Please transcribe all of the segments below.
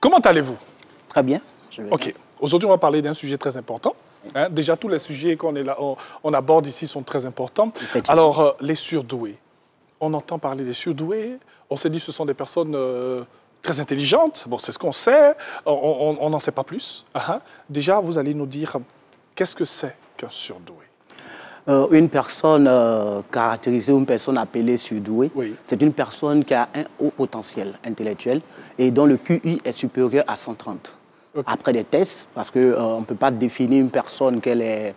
Comment allez-vous? Très bien. Ok. Aujourd'hui, on va parler d'un sujet très important. Hein, déjà, tous les sujets qu'on aborde ici sont très importants. Alors, les surdoués. On entend parler des surdoués. On s'est dit que ce sont des personnes très intelligentes. Bon, c'est ce qu'on sait. On n'en sait pas plus. Déjà, vous allez nous dire qu'est-ce que c'est qu'un surdoué? Une personne caractérisée, une personne appelée surdouée, c'est une personne qui a un haut potentiel intellectuel et dont le QI est supérieur à 130. Après des tests, parce qu'on ne peut pas définir une personne qu'elle est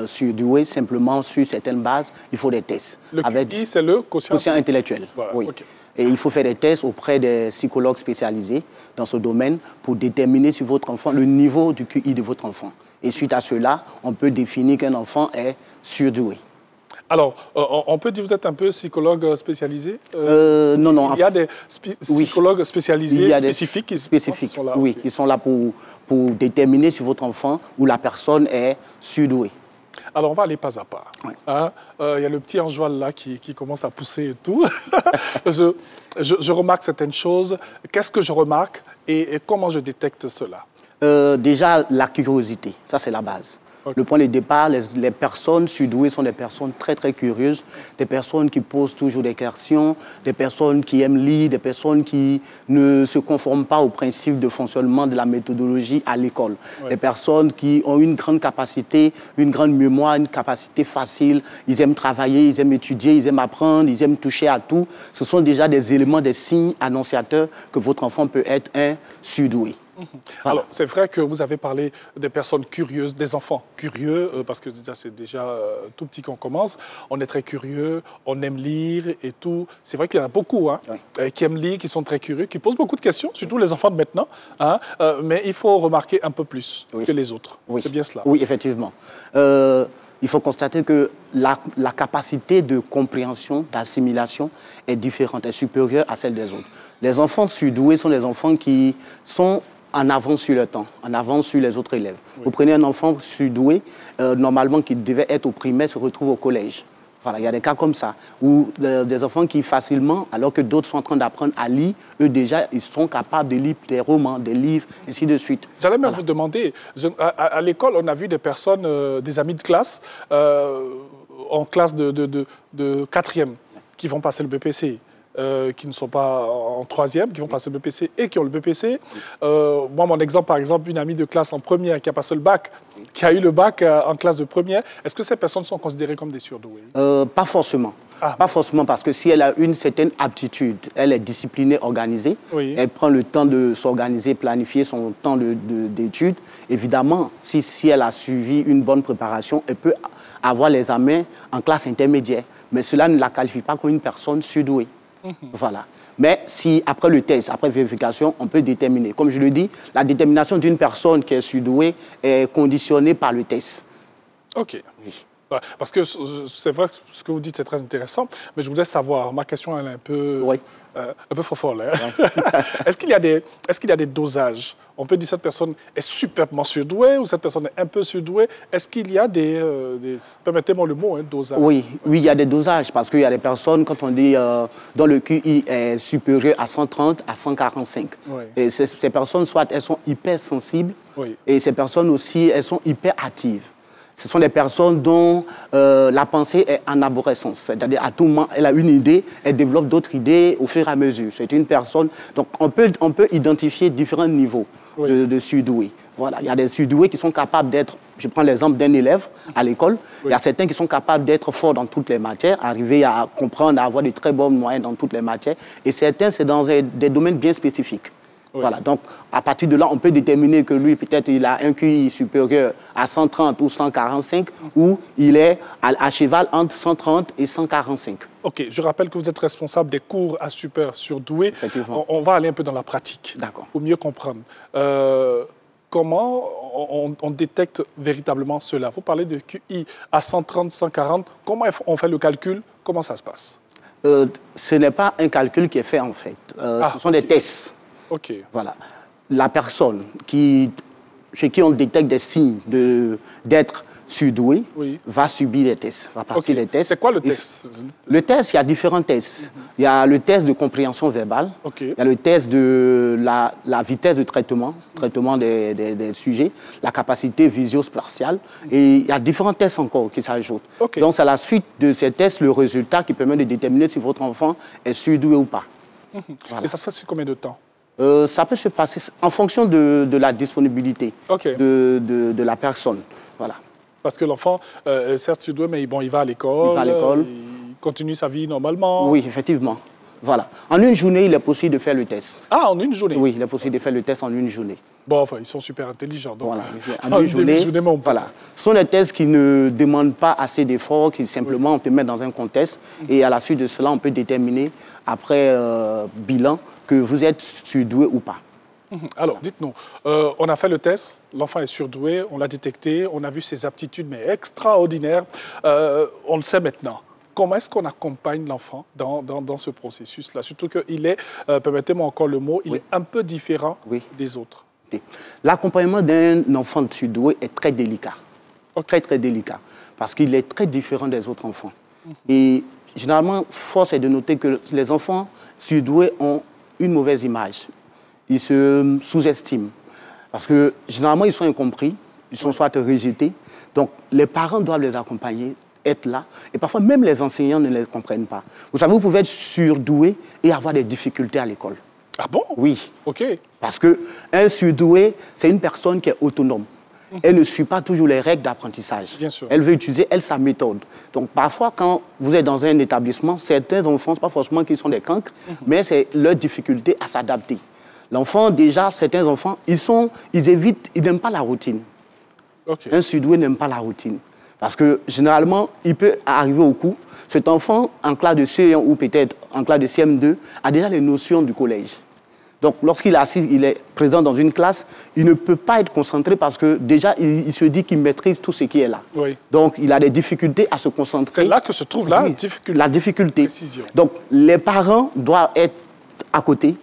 surdouée simplement sur certaines bases, il faut des tests. Le QI, c'est le quotient intellectuel. Voilà. Oui. Et il faut faire des tests auprès des psychologues spécialisés dans ce domaine pour déterminer sur votre enfant le niveau du QI de votre enfant. Et suite à cela, on peut définir qu'un enfant est surdoué. Alors, on peut dire que vous êtes un peu psychologue spécialisé? Non, non. Il y a des psychologues spécialisés, spécifiques qui sont là, qui sont là pour déterminer si votre enfant ou la personne est surdouée. Alors, on va aller pas à pas. Il y a le petit Anjoal là qui commence à pousser et tout. je remarque certaines choses. Qu'est-ce que je remarque et comment je détecte cela? Déjà, la curiosité, ça c'est la base. Le point de départ, les personnes surdouées sont des personnes très très curieuses, des personnes qui posent toujours des questions, des personnes qui aiment lire, des personnes qui ne se conforment pas aux principes de fonctionnement de la méthodologie à l'école. Des personnes qui ont une grande capacité, une grande mémoire, une capacité facile, ils aiment travailler, ils aiment étudier, ils aiment apprendre, ils aiment toucher à tout. Ce sont déjà des éléments, des signes annonciateurs que votre enfant peut être un surdoué. Voilà. Alors, c'est vrai que vous avez parlé des personnes curieuses, des enfants curieux, parce que c'est déjà tout petit qu'on commence. On est très curieux, on aime lire et tout. C'est vrai qu'il y en a beaucoup qui aiment lire, qui sont très curieux, qui posent beaucoup de questions, surtout les enfants de maintenant. Mais il faut remarquer un peu plus que les autres. C'est bien cela. Oui, effectivement. Il faut constater que la capacité de compréhension, d'assimilation est différente, est supérieure à celle des autres. Les enfants surdoués sont des enfants qui sont en avance sur le temps, en avance sur les autres élèves. Vous prenez un enfant surdoué, normalement qui devait être au primaire, se retrouve au collège. Voilà, il y a des cas comme ça, où des enfants qui facilement, alors que d'autres sont en train d'apprendre à lire, eux déjà, ils sont capables de lire des romans, des livres, ainsi de suite. J'allais même vous demander, à l'école, on a vu des personnes, des amis de classe, en classe de 4e, qui vont passer le BPC. Qui ne sont pas en 3e, qui vont passer le BPC et qui ont le BPC. Moi, mon exemple, par exemple, une amie de classe en première qui a passé le bac, qui a eu le bac en classe de première, est-ce que ces personnes sont considérées comme des surdoués? Pas forcément. Pas forcément, parce que si elle a une certaine aptitude, elle est disciplinée, organisée, elle prend le temps de s'organiser, planifier son temps d'études. Évidemment, si elle a suivi une bonne préparation, elle peut avoir les examens en classe intermédiaire. Mais cela ne la qualifie pas comme une personne surdouée. Voilà. Mais si, après le test, après vérification, on peut déterminer. Comme je le dis, la détermination d'une personne qui est surdouée est conditionnée par le test. OK. Oui. Parce que c'est vrai que ce que vous dites, c'est très intéressant, mais je voudrais savoir, ma question elle est un peu folle. Hein? Est-ce qu'il y a des dosages? On peut dire que cette personne est superbement surdouée ou cette personne est un peu surdouée. Est-ce qu'il y a des permettez-moi le mot, dosage? Oui, il y a des dosages parce qu'il y a des personnes, quand on dit dont le QI est supérieur à 130 à 145. Et ces personnes, soit elles sont hypersensibles et ces personnes aussi, elles sont hyperactives. Ce sont des personnes dont la pensée est en arborescence. C'est-à-dire, à tout moment, elle a une idée, elle développe d'autres idées au fur et à mesure. C'est une personne... Donc, on peut identifier différents niveaux de surdoués. Voilà. Il y a des surdoués qui sont capables d'être... Je prends l'exemple d'un élève à l'école. Il y a certains qui sont capables d'être forts dans toutes les matières, arriver à comprendre, à avoir de très bonnes moyens dans toutes les matières. Et certains, c'est dans des domaines bien spécifiques. Voilà, donc à partir de là, on peut déterminer que lui, peut-être, il a un QI supérieur à 130 ou 145, ou il est à cheval entre 130 et 145. OK, je rappelle que vous êtes responsable des cours à super surdoués. On va aller un peu dans la pratique, pour mieux comprendre. Comment on détecte véritablement cela? Vous parlez de QI à 130, 140. Comment on fait le calcul? Comment ça se passe? Ce n'est pas un calcul qui est fait, en fait. Ce sont des tests. Voilà. La personne chez qui on détecte des signes d'être surdoué va subir les tests, va passer les tests. C'est quoi le test? Le test, il y a différents tests. Il y a le test de compréhension verbale, il y a le test de la vitesse de traitement des sujets, la capacité visio-spatiale, et il y a différents tests encore qui s'ajoutent. Donc, c'est à la suite de ces tests, le résultat qui permet de déterminer si votre enfant est surdoué ou pas. Et ça se fait sur combien de temps? Ça peut se passer en fonction de la disponibilité de la personne. Voilà. Parce que l'enfant, certes surdoué, mais bon, il va à l'école, il continue sa vie normalement. Oui, effectivement. Voilà. En une journée, il est possible de faire le test. Ah, en une journée? Oui, il est possible de faire le test en une journée. Bon, enfin, ils sont super intelligents. Donc, voilà. En une journée, voilà. Ce sont des tests qui ne demandent pas assez d'efforts, qui simplement on peut mettre dans un contexte. Et à la suite de cela, on peut déterminer, après bilan, que vous êtes surdoué ou pas. Alors, dites-nous, on a fait le test, l'enfant est surdoué, on l'a détecté, on a vu ses aptitudes, mais extraordinaires. On le sait maintenant. Comment est-ce qu'on accompagne l'enfant dans ce processus-là? Surtout qu'il est, permettez-moi encore le mot, il est un peu différent des autres. L'accompagnement d'un enfant surdoué est très délicat. Très, très délicat. Parce qu'il est très différent des autres enfants. Et généralement, force est de noter que les enfants surdoués ont une mauvaise image. Ils se sous-estiment. Parce que généralement, ils sont incompris, ils sont soit rejetés. Donc, les parents doivent les accompagner, être là. Et parfois, même les enseignants ne les comprennent pas. Vous savez, vous pouvez être surdoué et avoir des difficultés à l'école. Ah bon? Oui. OK. Parce qu'un surdoué, c'est une personne qui est autonome. Elle ne suit pas toujours les règles d'apprentissage. Bien sûr. Elle veut utiliser, sa méthode. Donc, parfois, quand vous êtes dans un établissement, certains enfants, ce n'est pas forcément qu'ils sont des cancres, mais c'est leur difficulté à s'adapter. L'enfant, déjà, certains enfants, ils n'aiment pas la routine. Un surdoué n'aime pas la routine. Parce que, généralement, il peut arriver au coup, cet enfant, en classe de CE1 ou peut-être en classe de CM2, a déjà les notions du collège. Donc, lorsqu'il est assis, il est présent dans une classe, il ne peut pas être concentré parce que, déjà, il se dit qu'il maîtrise tout ce qui est là. Donc, il a des difficultés à se concentrer. C'est là que se trouve la difficulté. La difficulté. Précision. Donc, les parents doivent être à côté,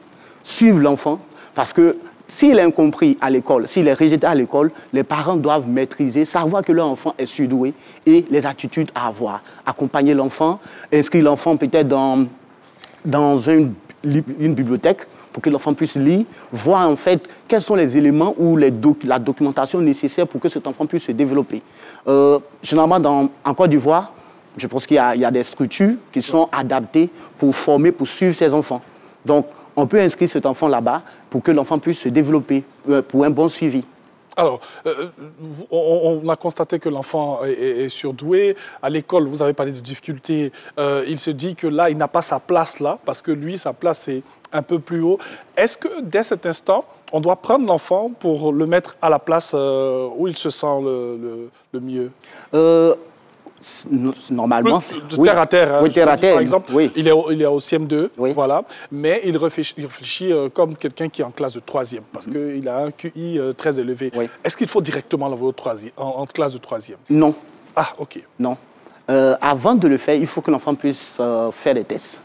suivre l'enfant, parce que s'il est incompris à l'école, s'il est rejeté à l'école, les parents doivent maîtriser, savoir que leur enfant est surdoué et les attitudes à avoir. Accompagner l'enfant, inscrire l'enfant peut-être dans une bibliothèque pour que l'enfant puisse lire, voir en fait quels sont les éléments ou la documentation nécessaire pour que cet enfant puisse se développer. Généralement, en Côte d'Ivoire, je pense qu'il y a des structures qui sont adaptées pour former, pour suivre ces enfants. Donc, on peut inscrire cet enfant là-bas pour que l'enfant puisse se développer pour un bon suivi. Alors, on a constaté que l'enfant est surdoué. À l'école, vous avez parlé de difficultés. Il se dit que là, il n'a pas sa place là, parce que lui, sa place est un peu plus haut. Est-ce que, dès cet instant, on doit prendre l'enfant pour le mettre à la place où il se sent le mieux? Normalement, terre à terre. Hein, oui, terre à terre. Par exemple, il est au CM2, voilà, mais il réfléchit comme quelqu'un qui est en classe de 3e, parce qu'il a un QI très élevé. Est-ce qu'il faut directement l'envoyer en classe de 3e? Non. Ah, OK. Non. Avant de le faire, il faut que l'enfant puisse faire des tests.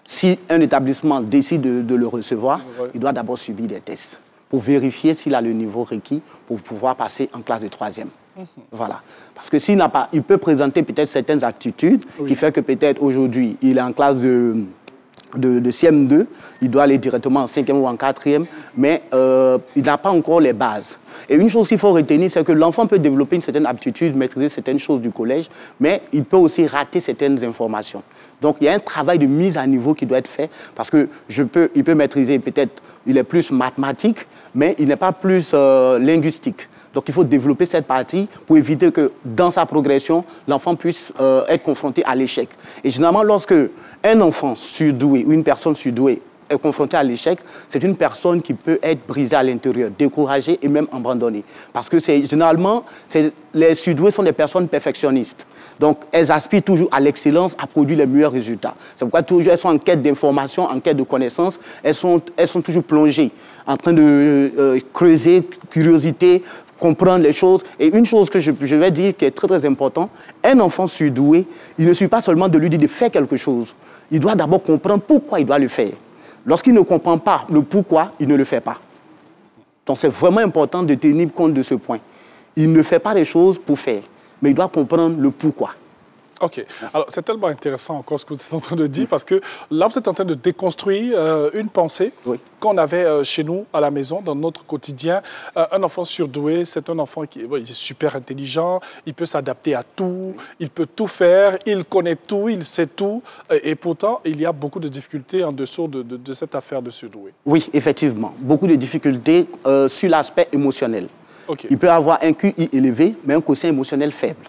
Si un établissement décide de le recevoir, il doit d'abord subir des tests pour vérifier s'il a le niveau requis pour pouvoir passer en classe de 3e. Voilà. Parce que s'il n'a pas, il peut présenter peut-être certaines aptitudes qui fait que peut-être aujourd'hui, il est en classe de CM2, il doit aller directement en 5e ou en 4e, mais il n'a pas encore les bases. Et une chose qu'il faut retenir, c'est que l'enfant peut développer une certaine aptitude, maîtriser certaines choses du collège, mais il peut aussi rater certaines informations. Donc, il y a un travail de mise à niveau qui doit être fait, parce que il peut maîtriser peut-être, il est plus mathématique, mais il n'est pas plus linguistique. Donc, il faut développer cette partie pour éviter que, dans sa progression, l'enfant puisse être confronté à l'échec. Et généralement, lorsque un enfant surdoué ou une personne surdouée est confronté à l'échec, c'est une personne qui peut être brisée à l'intérieur, découragée et même abandonnée. Parce que généralement, les surdoués sont des personnes perfectionnistes. Donc, elles aspirent toujours à l'excellence, à produire les meilleurs résultats. C'est pourquoi toujours elles sont en quête d'information, en quête de connaissances. Elles sont toujours plongées, en train de creuser, curiosité, comprendre les choses. Et une chose que je vais dire qui est très, très important, un enfant surdoué, il ne suffit pas seulement de lui dire de faire quelque chose. Il doit d'abord comprendre pourquoi il doit le faire. Lorsqu'il ne comprend pas le pourquoi, il ne le fait pas. Donc, c'est vraiment important de tenir compte de ce point. Il ne fait pas les choses pour faire. mais il doit comprendre le pourquoi. OK. Alors, c'est tellement intéressant encore ce que vous êtes en train de dire, parce que là, vous êtes en train de déconstruire une pensée qu'on avait chez nous, à la maison, dans notre quotidien. Un enfant surdoué, c'est un enfant qui est super intelligent, il peut s'adapter à tout, il peut tout faire, il connaît tout, il sait tout. Et pourtant, il y a beaucoup de difficultés en dessous de cette affaire de surdoué. Oui, effectivement. Beaucoup de difficultés sur l'aspect émotionnel. Il peut avoir un QI élevé, mais un quotient émotionnel faible.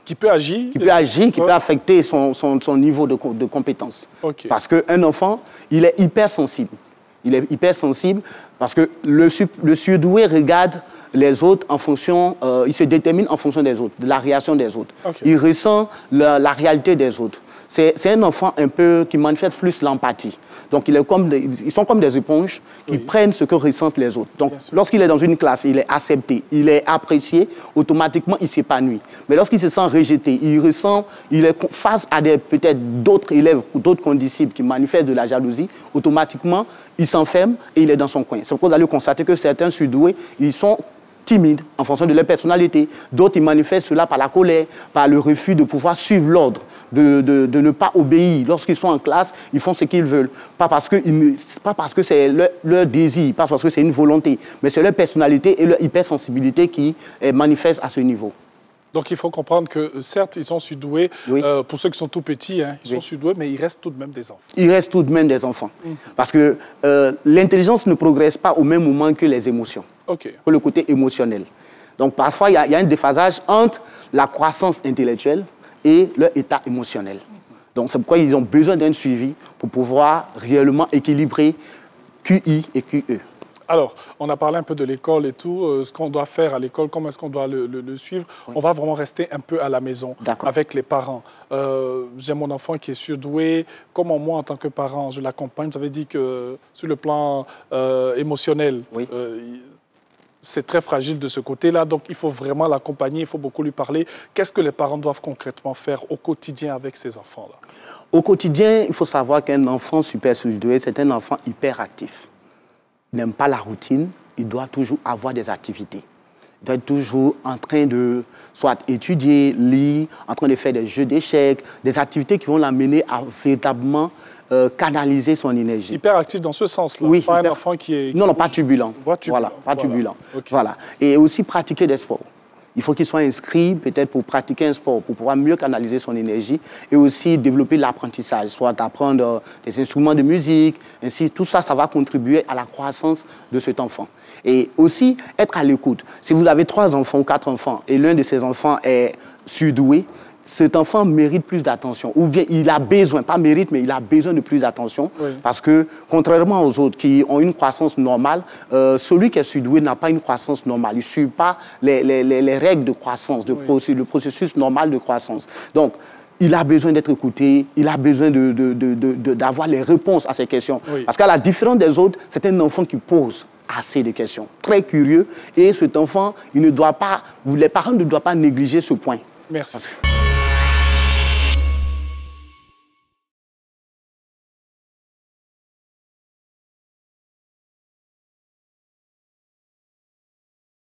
Qui peut agir. Qui peut agir, qui peut affecter son niveau de compétence. Parce qu'un enfant, il est hypersensible. Il est hypersensible parce que le surdoué regarde les autres en fonction, il se détermine en fonction des autres, de la réaction des autres. Il ressent la réalité des autres. C'est un enfant un peu qui manifeste plus l'empathie. Donc, ils sont comme des éponges qui prennent ce que ressentent les autres. Donc, lorsqu'il est dans une classe, il est accepté, il est apprécié, automatiquement, il s'épanouit. Mais lorsqu'il se sent rejeté, il est face à peut-être d'autres élèves ou d'autres condisciples qui manifestent de la jalousie, automatiquement, il s'enferme et il est dans son coin. C'est pourquoi vous allez constater que certains surdoués, ils sont timides en fonction de leur personnalité. D'autres, ils manifestent cela par la colère, par le refus de pouvoir suivre l'ordre, de ne pas obéir. Lorsqu'ils sont en classe, ils font ce qu'ils veulent. Pas parce que c'est leur désir, pas parce que c'est une volonté, mais c'est leur personnalité et leur hypersensibilité qui manifestent à ce niveau. Donc, il faut comprendre que, certes, ils sont surdoués. Pour ceux qui sont tout petits, hein, ils sont surdoués, mais ils restent tout de même des enfants. Ils restent tout de même des enfants. Parce que l'intelligence ne progresse pas au même moment que les émotions, que le côté émotionnel. Donc, parfois, il y a un déphasage entre la croissance intellectuelle et leur état émotionnel. Donc, c'est pourquoi ils ont besoin d'un suivi pour pouvoir réellement équilibrer QI et QE. Alors, on a parlé un peu de l'école et tout, ce qu'on doit faire à l'école, comment est-ce qu'on doit le suivre. On va vraiment rester un peu à la maison avec les parents. J'ai mon enfant qui est surdoué. Comment moi, en tant que parent, je l'accompagne? Vous avez dit que sur le plan émotionnel, c'est très fragile de ce côté-là. Donc, il faut vraiment l'accompagner, il faut beaucoup lui parler. Qu'est-ce que les parents doivent concrètement faire au quotidien avec ces enfants-là? Au quotidien, il faut savoir qu'un enfant super surdoué, c'est un enfant hyperactif. Il n'aime pas la routine, il doit toujours avoir des activités. Il doit être toujours en train de soit étudier, lire, en train de faire des jeux d'échecs, des activités qui vont l'amener à véritablement canaliser son énergie. Hyperactif dans ce sens-là, pas un enfant qui est... Non, pas turbulent. Voilà, pas turbulent. Voilà. Et aussi pratiquer des sports. Il faut qu'il soit inscrit peut-être pour pratiquer un sport, pour pouvoir mieux canaliser son énergie et aussi développer l'apprentissage, soit apprendre des instruments de musique, ainsi, tout ça, ça va contribuer à la croissance de cet enfant. Et aussi, être à l'écoute. Si vous avez 3 enfants ou 4 enfants et l'un de ces enfants est surdoué, cet enfant mérite plus d'attention. Ou bien il a besoin, pas mérite, mais il a besoin de plus d'attention. Parce que, contrairement aux autres qui ont une croissance normale, celui qui est surdoué n'a pas une croissance normale. Il ne suit pas les règles de croissance, le processus normal de croissance. Donc, il a besoin d'être écouté, il a besoin d'avoir les réponses à ces questions. Parce qu'à la différence des autres, c'est un enfant qui pose assez de questions, très curieux. Et cet enfant, les parents ne doivent pas négliger ce point. Merci.